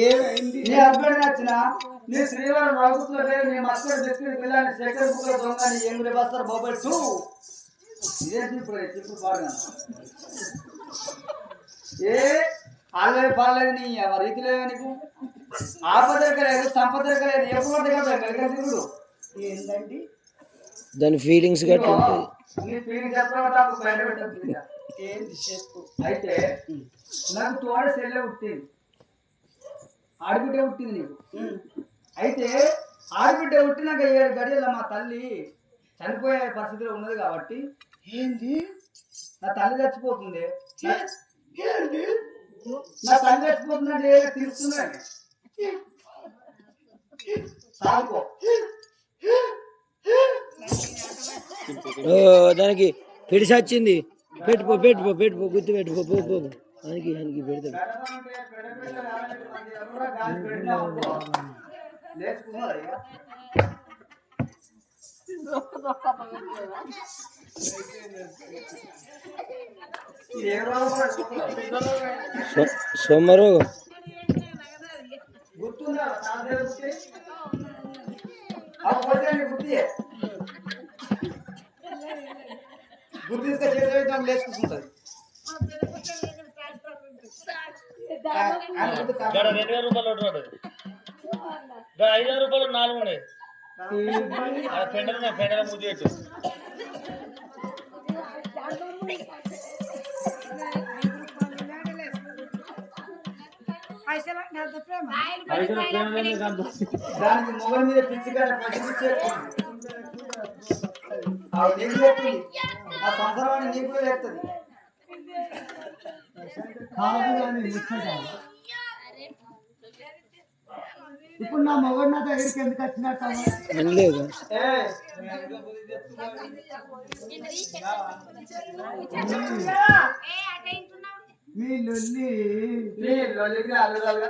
ఏమైంది? నీ హస్బెండ్ నచ్చిన నీ శ్రీవారం రాగుతున్నదే నీ మస్టర్ బిస్కెట్ పిల్లని శేఖర్ బుక్ దొంగని ఏం బస్తారు బాబాయ్ టూ ఇదే ఇప్పుడు పాడుగా ఏ ఆల్రెడీ పాడలేదు నీ రీతి లేదు నీకు ఆపద దొరకలేదు సంపద దొరకలేదు ఎప్పుడు కలిగదు ఏంటండి దాని ఫీలింగ్స్ గట్టి ఉంటాయి. నీ ఫీలింగ్స్ ఎప్పుడు బయట పెట్టదు ఏంటి చెప్పు. అయితే నాకు తోడ సెల్లె పుట్టింది ఆడబిడ్డ పుట్టింది నీకు. అయితే ఆడబిడ్డ పుట్టినాక 7 గడియల మా తల్లి చనిపోయే పరిస్థితిలో ఉన్నది కాబట్టి ఏంది నా తల్లి చచ్చిపోతుంది నా తల్లి చచ్చిపోతుందంటే తెలుస్తున్నాయి సాగుకో దానికి పిడిసి వచ్చింది పెట్టుకో పెట్టుకో పెట్టుకో గుర్తు పెట్టుకో పో పో దానికి దానికి పెడతాడు. సోమరోగం గుర్తుందా గుర్తు తీసుక చేతి లేచుకుంటుంది 2000 రూపాయలు 5000 రూపాయలు 4 ఉన్నాయి పెండల ముద్దు పెట్టు దానికి మొగల మీద పిచ్చిగా ఆ సంసారాన్ని నీకు కూడా చేస్తుంది. ఇప్పుడు నా మొగడు నా దగ్గరికి ఎందుకు వచ్చినట్టు మీ లొల్లి అల్లుగా